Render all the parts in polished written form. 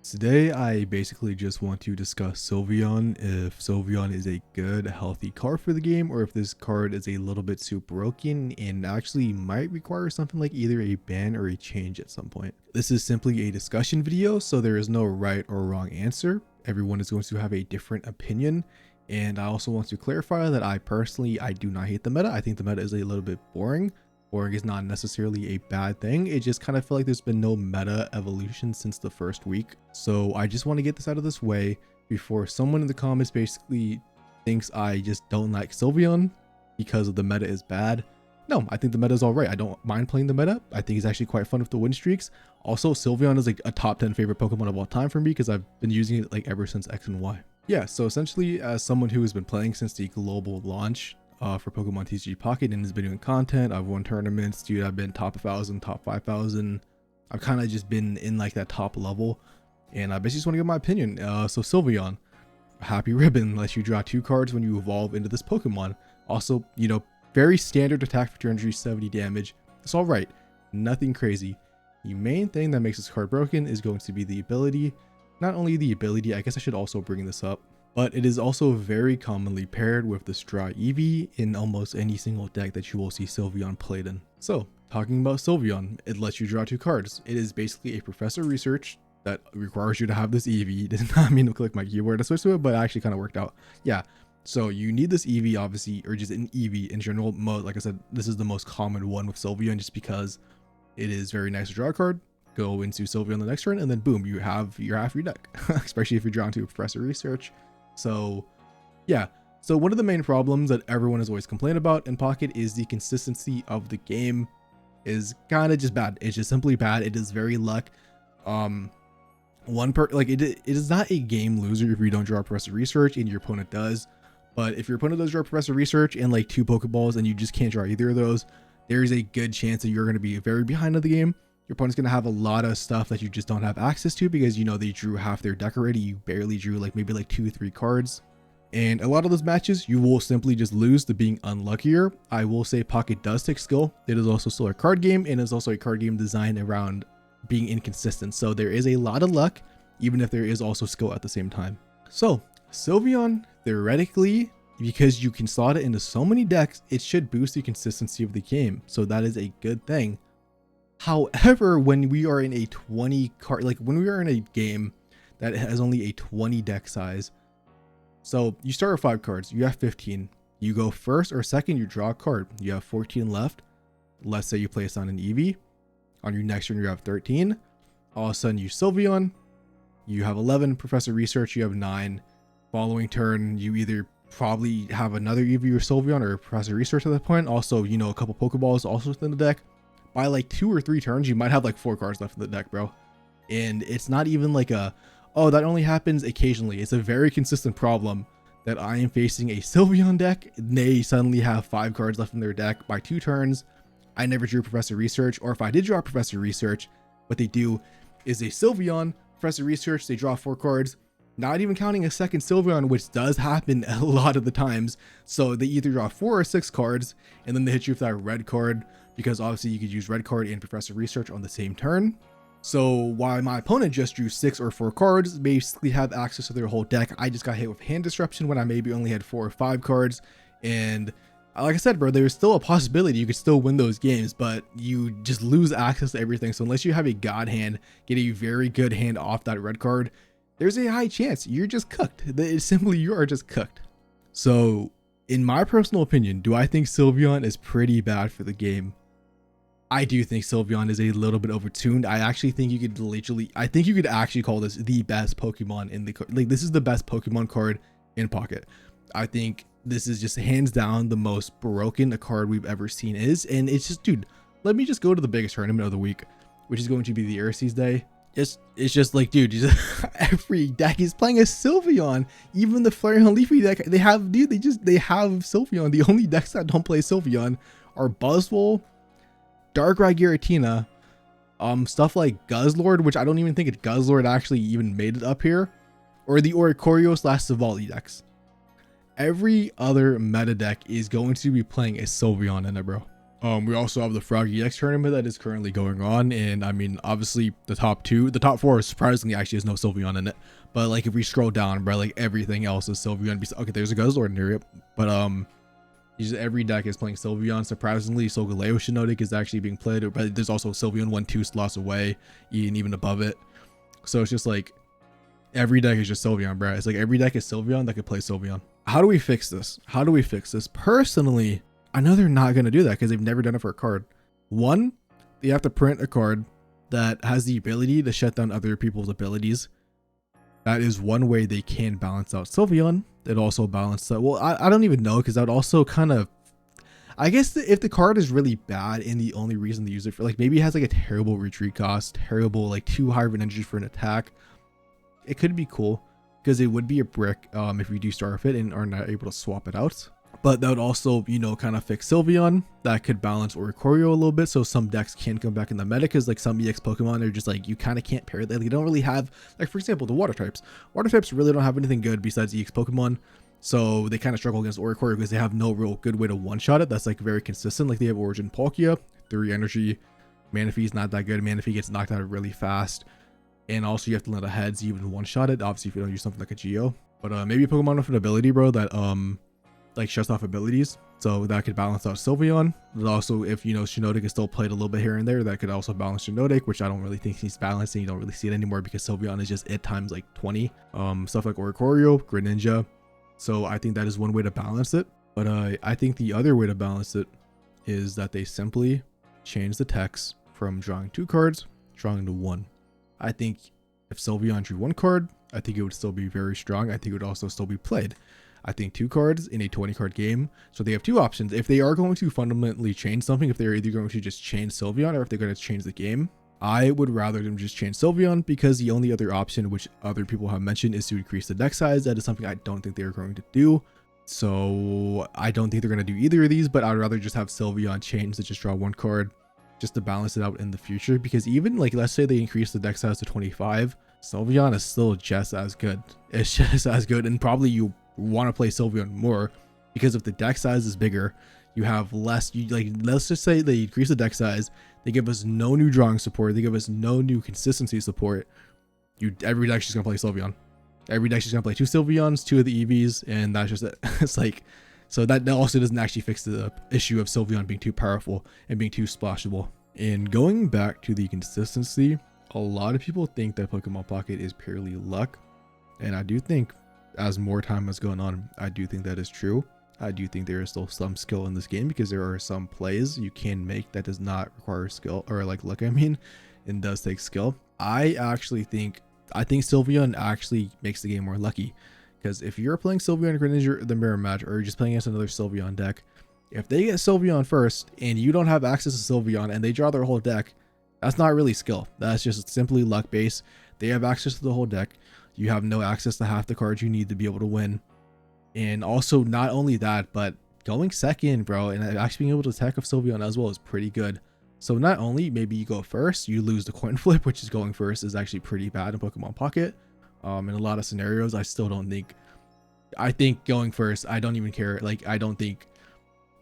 Today, I basically just want to discuss Sylveon, if Sylveon is a good, healthy card for the game, or if this card is a little bit too broken and actually might require something like either a ban or a change at some point. This is simply a discussion video, so there is no right or wrong answer. Everyone is going to have a different opinion, and I also want to clarify that I do not hate the meta. I think the meta is a little bit boring. Boring is not necessarily a bad thing. It just kind of feel like there's been no meta evolution since the first week. So I just want to get this out of this way before someone in the comments basically thinks I just don't like Sylveon because of the meta is bad. No, I think the meta is all right. I don't mind playing the meta. I think it's actually quite fun with the win streaks. Also, Sylveon is like a top 10 favorite Pokemon of all time for me because I've been using it like ever since X and Y. Yeah, so essentially as someone who has been playing since the global launch, for Pokemon TCG Pocket and has been doing content. I've won tournaments, dude. I've been top 1,000, top 5,000. I've kind of just been in like that top level, and I basically just want to give my opinion. So Sylveon, happy ribbon, lets you draw 2 cards when you evolve into this Pokemon. Also, you know, very standard attack for 270 damage. It's all right, nothing crazy. The main thing that makes this card broken is going to be the ability. Not only the ability, I guess I should also bring this up, but it is also very commonly paired with the Straw Eevee in almost any single deck that you will see Sylveon played in. So, talking about Sylveon, it lets you draw 2 cards. It is basically a Professor Research that requires you to have this Eevee. It does not mean to click my keyboard to switch to it, but it actually kind of worked out. Yeah, so you need this Eevee, obviously, or just an Eevee in general. Like I said, this is the most common one with Sylveon just because it is very nice to draw a card, go into Sylveon the next turn, and then boom, you have your half your deck, especially if you're drawn to a Professor Research. So yeah, so one of the main problems that everyone has always complained about in Pocket is the consistency of the game is kind of just bad. It's just simply bad. It is very luck. It is not a game loser if you don't draw Professor Research and your opponent does. But if your opponent does draw Professor Research and like 2 Pokeballs and you just can't draw either of those, there is a good chance that you're going to be very behind in the game. Your opponent's going to have a lot of stuff that you just don't have access to because, you know, they drew half their deck already. You barely drew like maybe like 2-3 cards. And a lot of those matches, you will simply just lose to being unluckier. I will say Pocket does take skill. It is also still a card game, and it's also a card game designed around being inconsistent. So there is a lot of luck, even if there is also skill at the same time. So Sylveon, theoretically, because you can slot it into so many decks, it should boost the consistency of the game. So that is a good thing. However, when we are in a 20 card, like when we are in a game that has only a 20 deck size, so you start with 5 cards, you have 15, you go first or second, you draw a card, you have 14 left. Let's say you place on an Eevee, on your next turn you have 13, all of a sudden you Sylveon, you have 11, Professor Research, you have 9, following turn you either probably have another Eevee or Sylveon or Professor Research at that point, also, you know, a couple Pokeballs also within the deck. By like 2 or 3 turns, you might have like 4 cards left in the deck, bro. And it's not even like oh, that only happens occasionally. It's a very consistent problem that I am facing a Sylveon deck. They suddenly have 5 cards left in their deck by 2 turns. I never drew Professor Research, or if I did draw Professor Research, what they do is a Sylveon, Professor Research, they draw 4 cards, not even counting a second Sylveon, which does happen a lot of the times. So they either draw 4 or 6 cards, and then they hit you with that red card, because obviously you could use red card and Professor Research on the same turn. So while my opponent just drew 6 or 4 cards, basically have access to their whole deck, I just got hit with hand disruption when I maybe only had 4 or 5 cards. And like I said, bro, there's still a possibility you could still win those games, but you just lose access to everything. So unless you have a god hand, get a very good hand off that red card, there's a high chance you're just cooked. It's simply, you are just cooked. So in my personal opinion, do I think Sylveon is pretty bad for the game? I do think Sylveon is a little bit overtuned. I actually think you could actually call this the best Pokemon in the card. Like, this is the best Pokemon card in Pocket. I think this is just hands down the most broken a card we've ever seen is. And it's just, dude, let me just go to the biggest tournament of the week, which is going to be the Airseas Day. It's just like, dude, every deck is playing a Sylveon. Even the Flareon Leafy deck, they have Sylveon. The only decks that don't play Sylveon are Buzzwole, Darkrai Giratina, stuff like Guzzlord, which I don't even think Guzzlord actually even made it up here, or the Oricorio/Savali decks. Every other meta deck is going to be playing a Sylveon in it, bro. We also have the Froggy X tournament that is currently going on, and I mean, obviously the top four surprisingly actually has no Sylveon in it. But like if we scroll down, bro, like everything else is Sylveon. Okay, there's a Guzzlord in here, but every deck is playing Sylveon. Surprisingly, Solgaleo Shiinotic is actually being played, but there's also Sylveon 1-2 slots away, and even above it. So it's just like every deck is just Sylveon, bro. It's like every deck is Sylveon that could play Sylveon. How do we fix this? Personally, I know they're not going to do that because they've never done it for a card. One, they have to print a card that has the ability to shut down other people's abilities. That is one way they can balance out Sylveon. It also balances out, well, I don't even know, because that would also kind of, I guess if the card is really bad and the only reason to use it for, like, maybe it has like a terrible retreat cost, terrible, like too high of an energy for an attack, it could be cool because it would be a brick if you do Starve it and are not able to swap it out. But that would also, you know, kind of fix Sylveon. That could balance Oricorio a little bit, so some decks can come back in the meta, because like some EX Pokemon are just like, you kind of can't pair them. They don't really have, like for example, the water types. Water types really don't have anything good besides EX Pokemon, so they kind of struggle against Oricorio because they have no real good way to one-shot it that's like very consistent. Like they have Origin Palkia, 3 energy, Manaphy's not that good. Manaphy gets knocked out really fast, and also you have to let a heads even one-shot it, obviously if you don't use something like a Geo. But maybe a Pokemon with an ability, bro, that like shuts off abilities, so that could balance out Sylveon. But also, if you know Shiinotic is still played a little bit here and there, that could also balance Shiinotic, which I don't really think he's balancing. You don't really see it anymore because Sylveon is just it times like 20. Stuff like Oricorio, Greninja. So I think that is one way to balance it. But I think the other way to balance it is that they simply change the text from drawing 2 cards, drawing to 1. I think if Sylveon drew 1 card, I think it would still be very strong. I think it would also still be played. I think 2 cards in a 20 card game. So they have 2 options. If they are going to fundamentally change something, if they're either going to just change Sylveon or if they're going to change the game, I would rather them just change Sylveon, because the only other option, which other people have mentioned, is to increase the deck size. That is something I don't think they're going to do. So I don't think they're going to do either of these, but I'd rather just have Sylveon change to just draw 1 card just to balance it out in the future. Because even like, let's say they increase the deck size to 25, Sylveon is still just as good. It's just as good, and probably you want to play Sylveon more, because if the deck size is bigger, you have less, let's just say they increase the deck size, they give us no new drawing support, they give us no new consistency support, every deck's just gonna play Sylveon. Every deck's just gonna play 2 Sylveons, 2 of the EVs, and that's just it. It's like, so that also doesn't actually fix the issue of Sylveon being too powerful and being too splashable. And going back to the consistency, a lot of people think that Pokemon Pocket is purely luck, and I do think as more time has gone on, I do think that is true. I do think there is still some skill in this game, because there are some plays you can make that does not require skill, or like luck, I mean, and does take skill. I think Sylveon actually makes the game more lucky, because if you're playing Sylveon Greninja the mirror match, or you're just playing against another Sylveon deck, if they get Sylveon first and you don't have access to Sylveon and they draw their whole deck, that's not really skill. That's just simply luck based. They have access to the whole deck. You have no access to half the cards you need to be able to win. And also, not only that, but going second, bro, and actually being able to attack with Sylveon as well is pretty good. So not only maybe you go first, you lose the coin flip, which is going first is actually pretty bad in Pokemon Pocket. In a lot of scenarios, I think going first, I don't even care. Like, I don't think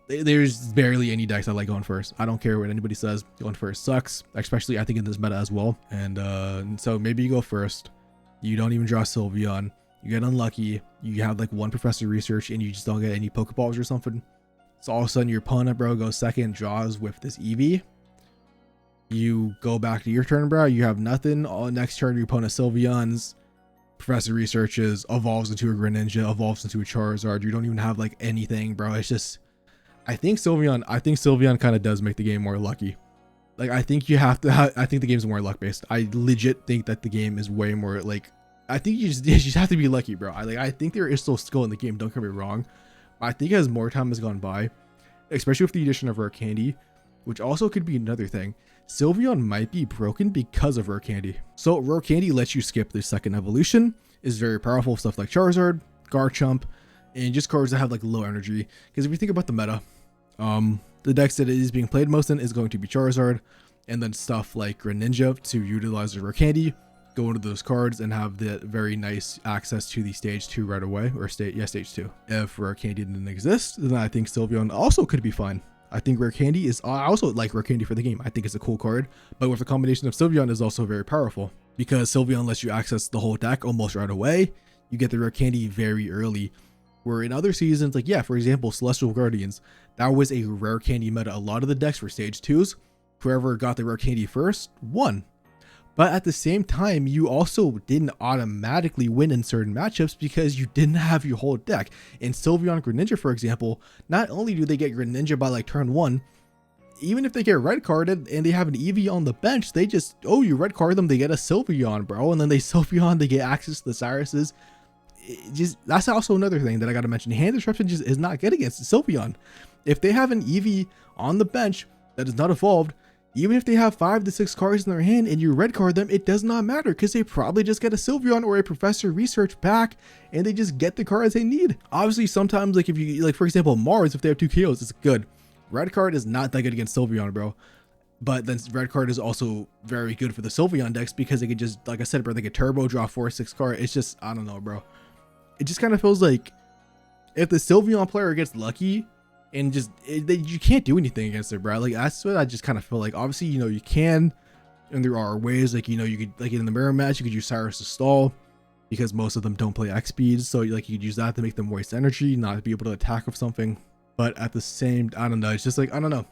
there's barely any decks I like going first. I don't care what anybody says. Going first sucks, especially I think in this meta as well. And so maybe you go first. You don't even draw Sylveon, you get unlucky, you have like 1 Professor Research and you just don't get any Pokeballs or something. So all of a sudden your opponent, bro, goes second, draws with this Eevee. You go back to your turn, bro, you have nothing. Next turn your opponent Sylveon's Professor Researches, evolves into a Greninja, evolves into a Charizard. You don't even have like anything, bro. It's just, I think Sylveon kind of does make the game more lucky. Like, I think you have to I think the game's more luck based. I legit think that the game is way more like, I think you just have to be lucky, bro. I think there is still skill in the game, don't get me wrong. I think as more time has gone by, especially with the addition of Rare Candy, which also could be another thing, Sylveon might be broken because of Rare Candy. So Rare Candy lets you skip the second evolution, is very powerful, stuff like Charizard, Garchomp, and just cards that have like low energy. Because if you think about the meta, the decks that it is being played most in is going to be Charizard, and then stuff like Greninja to utilize the Rare Candy, go into those cards and have the very nice access to the stage 2 right away, or stage 2. If Rare Candy didn't exist, then I think Sylveon also could be fine. I think Rare Candy is, I also like Rare Candy for the game. I think it's a cool card, but with the combination of Sylveon is also very powerful because Sylveon lets you access the whole deck almost right away. You get the Rare Candy very early, where in other seasons, like, yeah, for example, Celestial Guardians, that was a Rare Candy meta. A lot of the decks were stage 2s. Whoever got the Rare Candy first won. But at the same time, you also didn't automatically win in certain matchups because you didn't have your whole deck. In Sylveon Greninja, for example, not only do they get Greninja by like turn 1, even if they get red carded and they have an Eevee on the bench, they just, oh, you red card them, they get a Sylveon, bro. And then they Sylveon, they get access to the Cyruses. That's also another thing that I got to mention. Hand disruption just is not good against Sylveon. If they have an Eevee on the bench that is not evolved, even if they have 5 to 6 cards in their hand and you red card them, it does not matter because they probably just get a Sylveon or a Professor Research back and they just get the cards they need. Obviously, sometimes, like if you, like for example, Mars, if they have 2 KOs, it's good. Red card is not that good against Sylveon, bro. But then red card is also very good for the Sylveon decks because they could just, like I said, bro, they could turbo draw 4 or 6 cards. It's just, I don't know, bro. It just kind of feels like if the Sylveon player gets lucky, and just you can't do anything against it, bro. Like that's what I just kind of feel like. Obviously, you know, you can, and there are ways, like, you know, you could, like in the mirror match, you could use Cyrus to stall because most of them don't play X speeds, so like you could use that to make them waste energy, not be able to attack with something. But at the same, I don't know, it's just like, I don't know,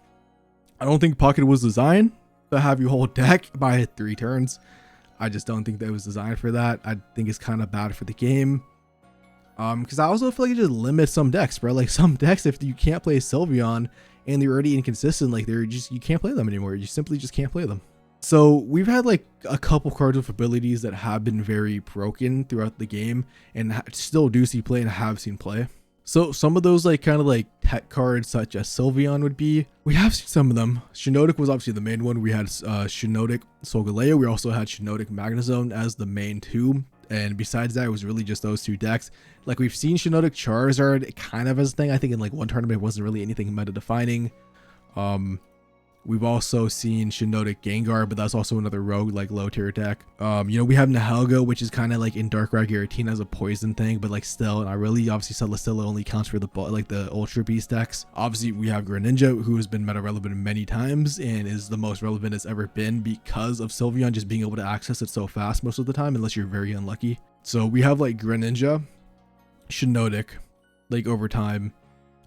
I don't think Pocket was designed to have your whole deck by 3 turns. I just don't think that it was designed for that. I think it's kind of bad for the game. Because I also feel like it just limits some decks, bro. Like some decks, if you can't play Sylveon and they're already inconsistent, like they're just, you can't play them anymore. You simply just can't play them. So we've had like a couple cards with abilities that have been very broken throughout the game and still do see play and have seen play. So some of those like kind of like tech cards such as Sylveon would be, we have seen some of them. Shiinotic was obviously the main one. We had Shiinotic Solgaleo. We also had Shiinotic Magnezone as the main 2. And besides that, it was really just those 2 decks. Like we've seen Shiinotic Charizard kind of as a thing. I think in like one tournament, it wasn't really anything meta defining. We've also seen Shiinotic Gengar, but that's also another rogue, like low tier deck. You know, we have Nihilego, which is kind of like in Darkrai Giratina as a poison thing, but like still, not really. Obviously, Celesteela only counts for the like the Ultra Beast decks. Obviously, we have Greninja, who has been meta relevant many times and is the most relevant it's ever been because of Sylveon just being able to access it so fast most of the time, unless you're very unlucky. So we have like Greninja, Shiinotic, like over time.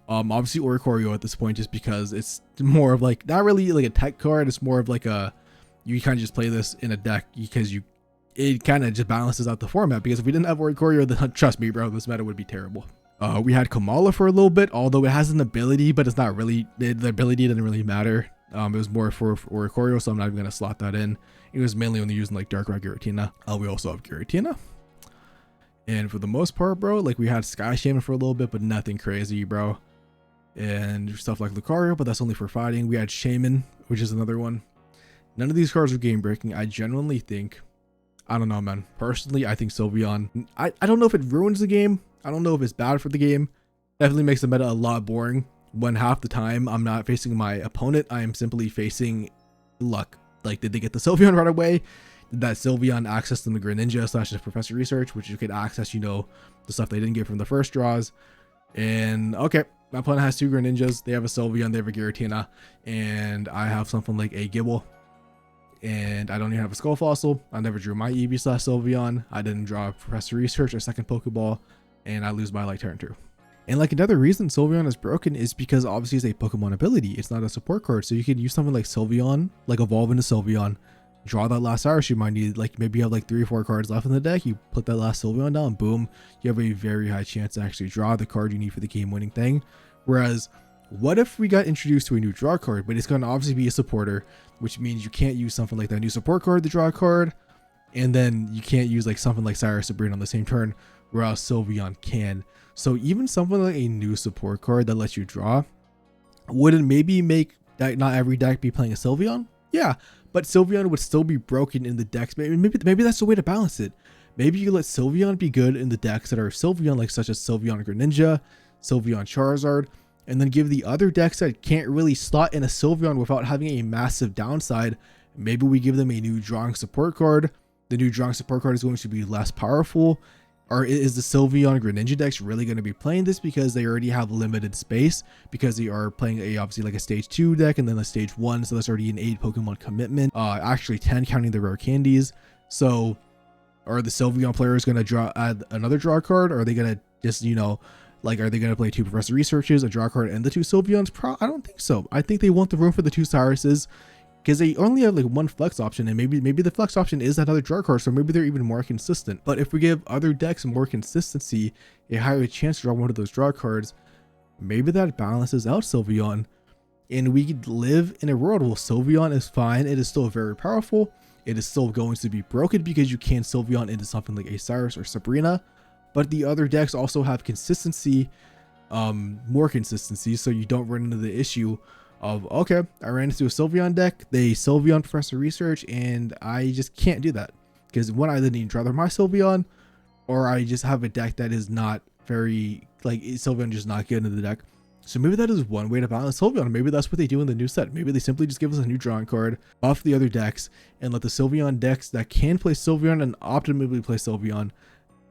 Obviously Oricorio at this point, just because it's more of like, not really like a tech card, it's more of like a, you kind of just play this in a deck because it kind of just balances out the format, because if we didn't have Oricorio, then trust me, bro, this meta would be terrible. We had Kamala for a little bit, although it has an ability, but it's not really, the ability didn't really matter. It was more for Oricorio, so I'm not even going to slot that in. It was mainly only using like Darkrai Giratina. We also have Giratina. And for the most part, bro, like we had Sky Shaman for a little bit, but nothing crazy, bro. And stuff like Lucario, but that's only for fighting. We had Shaman, which is another one. None of these cards are game breaking. I genuinely think, I don't know, man. Personally, I think Sylveon, I don't know if it ruins the game. I don't know if it's bad for the game. Definitely makes the meta a lot boring when half the time I'm not facing my opponent. I am simply facing luck. Like, did they get the Sylveon right away? Did that Sylveon access them the Greninja / the Professor Research, which you could access, you know, the stuff they didn't get from the first draws. And okay, my opponent has 2 Greninjas, they have a Sylveon, they have a Giratina, and I have something like a Gibble, and I don't even have a Skull Fossil. I never drew my Eevee / Sylveon. I didn't draw Professor Research or second Pokeball, and I lose by like turn 2. And like another reason Sylveon is broken is because obviously it's a Pokemon ability. It's not a support card, so you can use something like Sylveon, like evolve into Sylveon, draw that last Cyrus you might need. Like maybe you have like 3 or 4 cards left in the deck, you put that last Sylveon down, boom, you have a very high chance to actually draw the card you need for the game winning thing. Whereas what if we got introduced to a new draw card, but it's going to obviously be a supporter, which means you can't use something like that new support card to draw a card, and then you can't use like something like Cyrus Sabrina on the same turn, whereas Sylveon can. So even something like a new support card that lets you draw, would it maybe make that not every deck be playing a Sylveon? Yeah, but Sylveon would still be broken in the decks. Maybe that's the way to balance it. Maybe you let Sylveon be good in the decks that are Sylveon, like such as Sylveon Greninja, Sylveon Charizard, and then give the other decks that can't really slot in a Sylveon without having a massive downside. Maybe we give them a new drawing support card. The new drawing support card is going to be less powerful, Or is the Sylveon Greninja decks really going to be playing this because they already have limited space, because they are playing a obviously like a stage 2 deck and then a stage 1, so that's already an 8 Pokemon commitment, actually 10 counting the rare candies. So are the Sylveon players going to add another draw card, or are they going to just, you know, like, are they going to play 2 Professor Researches, a draw card, and the 2 Sylveons? I don't think so. I think they want the room for the 2 Cyruses, because they only have like 1 flex option, and maybe the flex option is another draw card, so maybe they're even more consistent. But if we give other decks more consistency, a higher chance to draw one of those draw cards, maybe that balances out Sylveon, and we could live in a world where Sylveon is fine. It is still very powerful. It is still going to be broken because you can Sylveon into something like a Cyrus or Sabrina, but the other decks also have consistency, more consistency, so you don't run into the issue of, okay, I ran into a Sylveon deck, they Sylveon Professor Research, and I just can't do that because one, I didn't draw my Sylveon, or I just have a deck that is not very, like, Sylveon just not good in the deck. So maybe that is one way to balance Sylveon. Maybe that's what they do in the new set. Maybe they simply just give us a new drawing card, buff the other decks, and let the Sylveon decks that can play Sylveon and optimally play Sylveon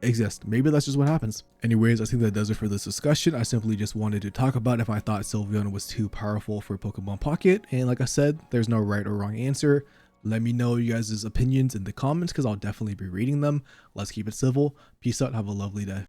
exist. Maybe that's just what happens. Anyways, I think that does it for this discussion. I simply just wanted to talk about if I thought Sylveon was too powerful for Pokemon Pocket, and like I said, there's no right or wrong answer. Let me know you guys' opinions in the comments, because I'll definitely be reading them. Let's keep it civil. Peace out. Have a lovely day.